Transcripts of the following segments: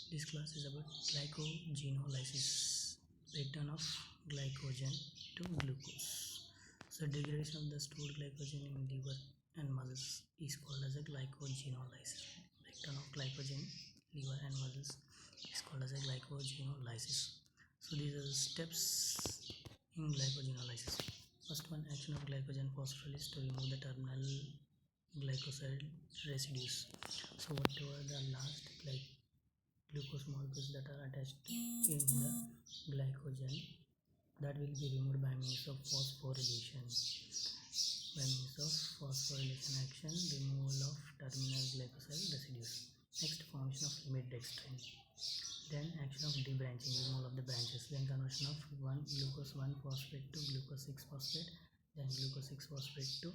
This class is about glycogenolysis, breakdown of glycogen to glucose. So degradation of the stored glycogen in liver and muscles is called as a glycogenolysis. Breakdown of glycogen, liver and muscles is called as a glycogenolysis. So these are the steps in glycogenolysis. First one, action of glycogen phosphorylates to remove the terminal glycoside residues. So whatever the last glucose molecules that are attached in the glycogen, that will be removed by means of phosphorylation. By means of phosphorylation action, removal of terminal glycoside residues. Next, formation of limit dextrin. Then action of debranching, removal of the branches. Then conversion of glucose 1-phosphate to glucose 6-phosphate. Then glucose 6-phosphate to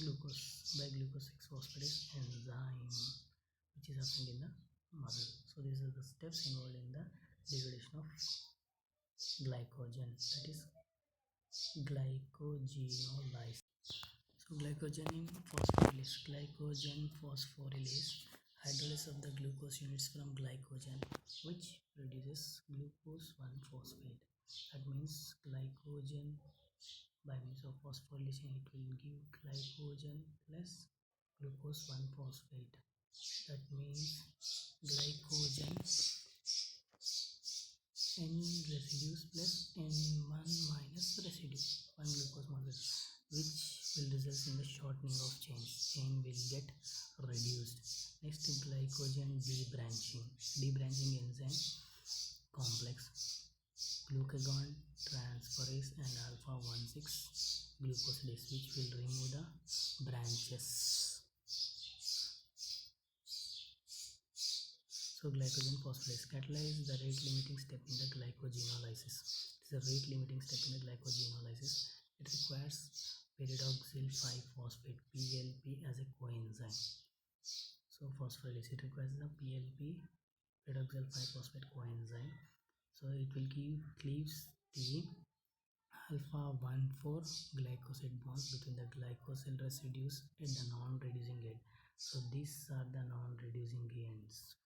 glucose by glucose 6-phosphate is enzyme which is happening in the muscle. So these are the steps involved in the degradation of glycogen, that is glycogenolysis. So glycogen phosphorylase hydrolysis of the glucose units from glycogen, which produces glucose 1-phosphate. That means glycogen by means of phosphorylation, it will give glycogen plus glucose 1-phosphate. That means glycogen n residues plus n1 minus residue, 1 glucose molecule, which will result in the shortening of chain will get reduced. Next, glycogen debranching enzyme complex, glucagon transferase and alpha 1,6 glucosidase, which will remove the branches. So glycogen phosphorylase catalyze the rate limiting step in the glycogenolysis. It is a rate limiting step in the glycogenolysis. It requires pyridoxal 5-phosphate PLP as a coenzyme. So phosphorylase, it requires the PLP, pyridoxal 5-phosphate coenzyme. So it will cleaves the alpha 1,4 glycoside bonds between the glycosyl residues at the non-reducing end. So these are the non-reducing ends.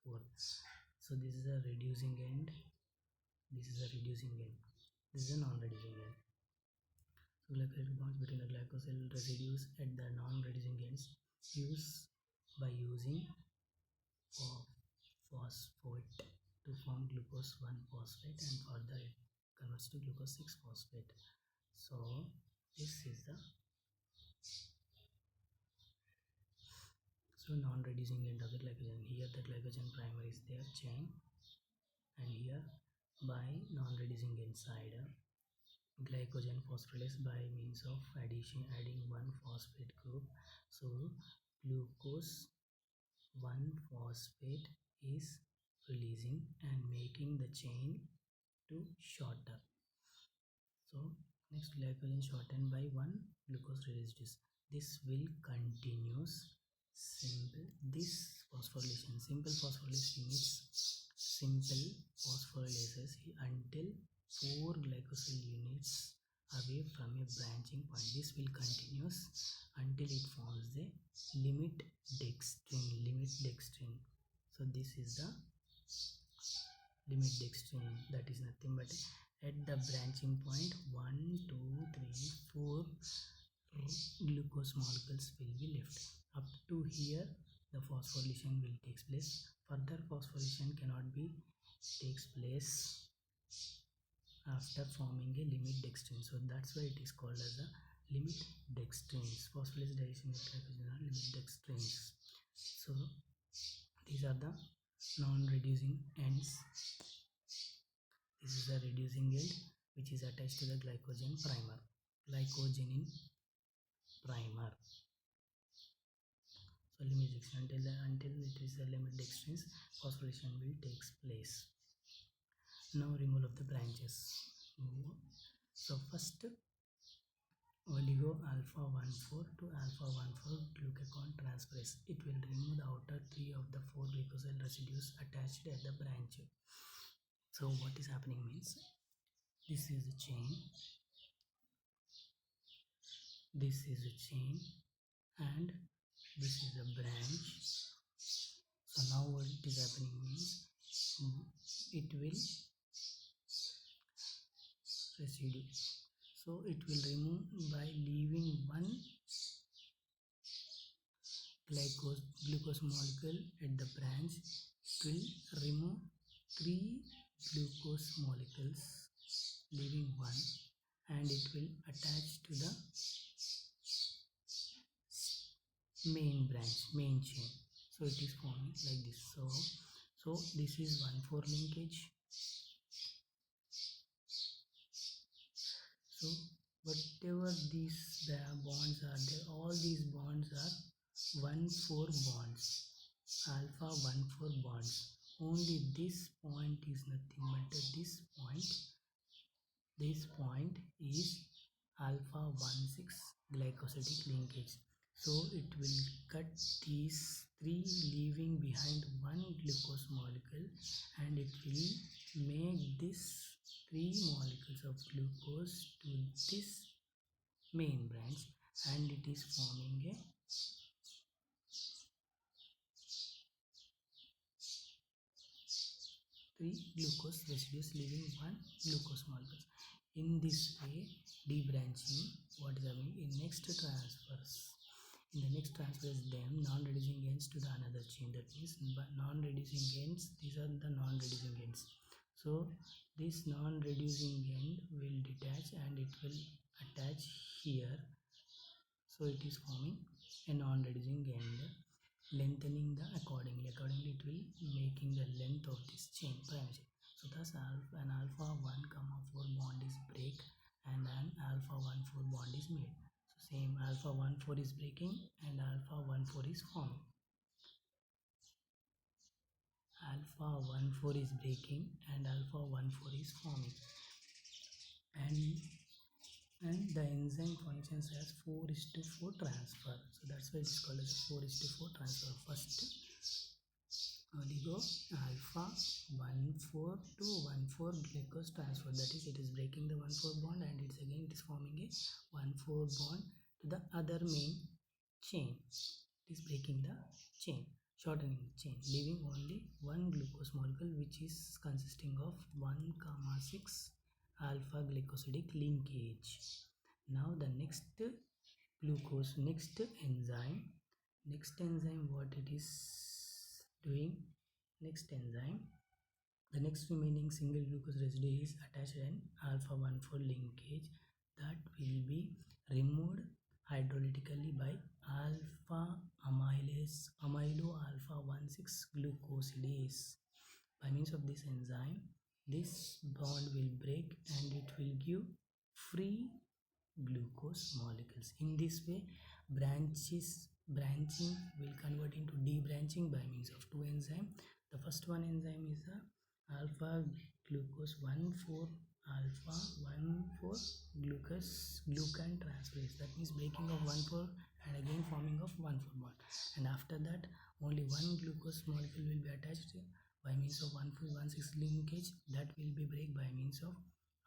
So this is a reducing end, this is a reducing end, this is a non-reducing end. So glycoside bonds between the glycosyl residues at the non-reducing ends by using phosphate to form glucose 1-phosphate, and further it converts to glucose 6-phosphate. So this is the non-reducing end of the glycogen. Here the glycogen primer is there, chain, and here by non-reducing end side glycogen phosphorylase by means of adding 1 phosphate group. So glucose 1-phosphate is releasing and making the chain to shorter. So next, glycogen shortened by 1 glucose residues. This will continues simple phosphorylation units, simple phosphorylases until 4 glycosyl units away from a branching point. This will continues until it forms the limit dextrin. So this is the limit dextrin, that is nothing but at the branching point 1, 2, 3, 4 glucose molecules will be left. Up to here the phosphorylation will take place. Further phosphorylation cannot be takes place after forming a limit dextrin. So that's why it is called as a limit dextrins. Phosphorylase digestion with glycogen are limit dextrins. So these are the non-reducing ends. This is a reducing end which is attached to the glycogenin primer. So limit dextrin, until it is a limit dextrins, phosphorylation will take place. Now removal of the branches. So first, oligo alpha 1,4 to alpha 1,4 glucagon transferase. It will remove the outer 3 of the 4 glycosyl residues attached at the branch. So what is happening means, this is a chain, and this is a branch. So now what is happening is it will residue. So it will remove by leaving one glucose molecule at the branch. It will remove 3 glucose molecules, leaving one, and it will attach to the main branch, main chain. So it is forming like this. So this is 1,4 linkage. So whatever these bonds are there, all these bonds are 1,4 bonds, alpha 1,4 bonds. Only this point is nothing but this point is alpha 1,6 glycosidic linkage. So it will cut these 3, leaving behind one glucose molecule, and it will make this 3 molecules of glucose to this main branch, and it is forming a 3 glucose residues, leaving 1 glucose molecule. In this way, debranching, what is happening in next transfers? In the next transfers, them non-reducing ends to the another chain. That means non-reducing ends. These are the non-reducing ends. So this non-reducing end will detach and it will attach here. So it is forming a non-reducing end, lengthening the accordingly it will making the length of this chain, prime chain. So thus an alpha 1 comma 4 bond is break and an alpha 1 4 bond is made. So same alpha 1 4 is breaking and alpha 1 4 is forming. Alpha 1 4 is breaking and alpha 1 4 is forming, and the enzyme functions as 4:4 transfer. So that's why it's called as 4:4 transfer. First oligo alpha 1,4 to 1,4 glucose transfer, that is it is breaking the 1,4 bond and it is forming a 1,4 bond to the other main chain. It is breaking the chain, shortening the chain, leaving only one glucose molecule which is consisting of 1,6 alpha glycosidic linkage. Now the next enzyme what it is doing, the next remaining single glucose residue is attached an alpha 1,4 linkage that will be removed hydrolytically by alpha amylo alpha 1,6 glucosidase. By means of this enzyme, this bond will break and it will give free glucose molecules. In this way, branching will convert into debranching by means of 2 enzymes. The first one enzyme is the alpha glucose 1,4 alpha 1,4 glucan transferase. That means breaking of 1,4 and again forming of 1,4 bond. And after that, only one glucose molecule will be attached by means of 1,4-1,6 linkage. That will be break by means of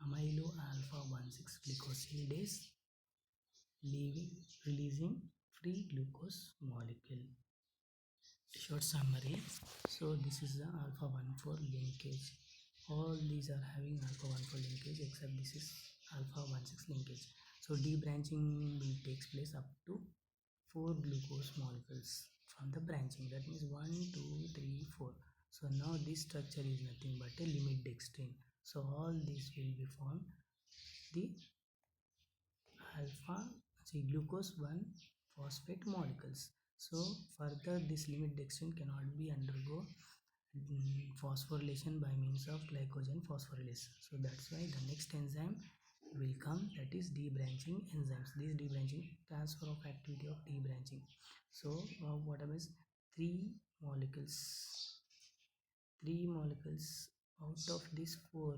amylo alpha 1,6 glycosidase, releasing free glucose molecule. Short summary. So this is the alpha 1,4 linkage. All these are having alpha 1,4 linkage except this is alpha 1,6 linkage. So debranching will takes place up to 4 glucose molecules from the branching. That means 1, 2, 3, 4. So now this structure is nothing but a limit dextrin. So all these will be formed the glucose 1 phosphate molecules. So further this limit dextrin cannot be undergo phosphorylation by means of glycogen phosphorylase. So that's why the next enzyme will come, that is debranching enzymes. This debranching, transfer of activity of debranching. So what happens, 3 molecules out of this 4,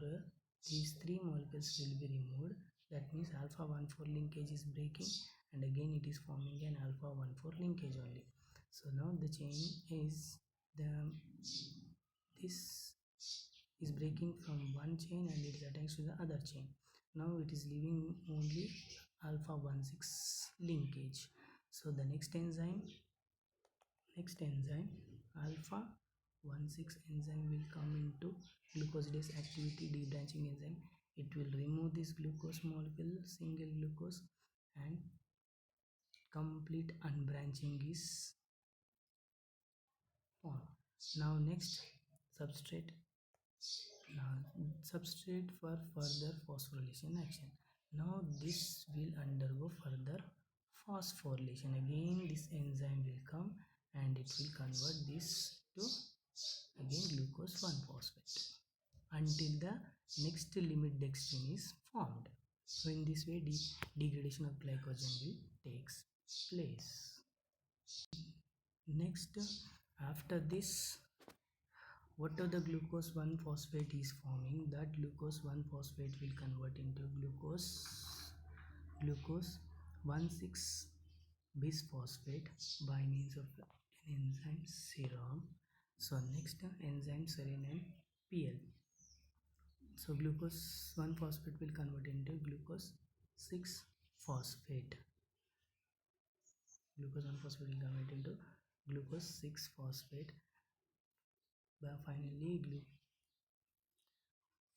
these 3 molecules will be removed. That means alpha 1,4 linkage is breaking and again it is forming an alpha 1,4 linkage only. So now the chain is this is breaking from one chain and it is attached to the other chain. Now it is leaving only alpha 1,6 linkage. So the next enzyme alpha 1,6 enzyme will come into glucosidase activity debranching enzyme. It will remove this glucose molecule, single glucose, and complete unbranching is formed. Now next, substrate. Now substrate for further phosphorylation action. Now this will undergo further phosphorylation. Again this enzyme will come and it will convert this to again glucose 1-phosphate until the next limit dextrin is formed. So in this way degradation of glycogen will takes place. Next, after this, whatever the glucose 1-phosphate is forming, that glucose 1-phosphate will convert into glucose 1,6 bisphosphate by means of an enzyme serum. So next, enzyme serine PL. So glucose 1-phosphate will convert into glucose 6-phosphate. Glucose 1-phosphate will convert into glucose 6-phosphate. But finally,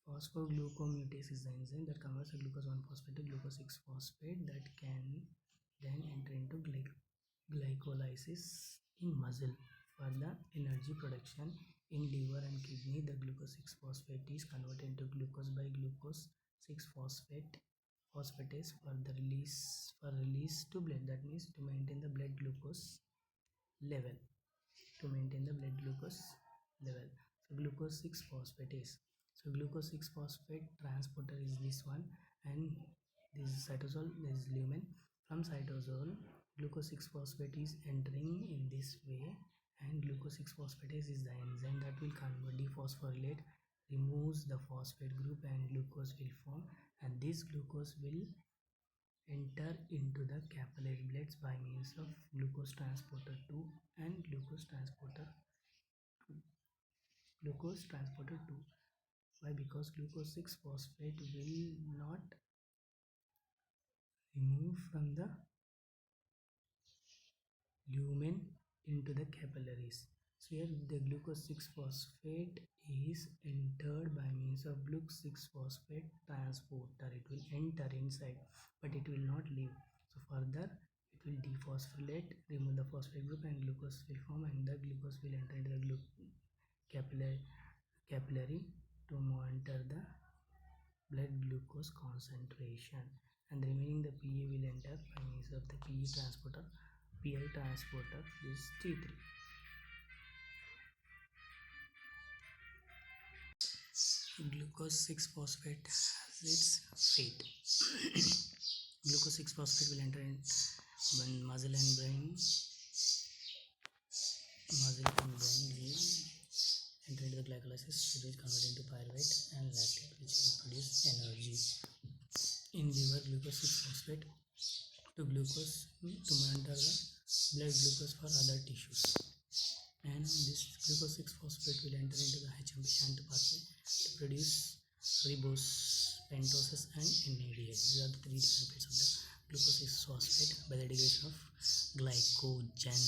phosphoglucomutase is the enzyme that converts a glucose 1-phosphate to glucose 6-phosphate that can then enter into glycolysis in muscle for the energy production. In liver and kidney, the glucose 6-phosphate is converted into glucose by glucose 6-phosphatase for the release to blood. That means to maintain the blood glucose level. So glucose 6-phosphatase. So glucose 6-phosphate transporter is this one, and this is cytosol, this is lumen. From cytosol, glucose 6-phosphate is entering in this way, and glucose 6-phosphatase is the enzyme that will dephosphorylate, removes the phosphate group, and glucose will form, and this glucose will enter into the capillary bloods by means of glucose transporter 2 and glucose transporter 2. Why? Because glucose 6-phosphate will not remove from the lumen into the capillaries. So here the glucose 6-phosphate is entered by means of glucose 6-phosphate transporter. It will enter inside, but it will not leave. So further it will dephosphorylate, remove the phosphate group, and glucose will form, and the glucose will enter into the capillary to monitor the blood glucose concentration, and remaining the PA will enter by means of the PI transporter is T3. Glucose 6-phosphate has its fate. Glucose 6-phosphate will enter in muscle and brain will enter into the glycolysis. It will convert into pyruvate and lactate, which will produce energy. In liver, glucose 6-phosphate to glucose to monitor the blood glucose for other tissues, and this glucose 6-phosphate will enter into the HMP shunt pathway to produce ribose, pentosis, and NADH. These are the 3 different parts of the glucose 6-phosphate by the degradation of glycogen.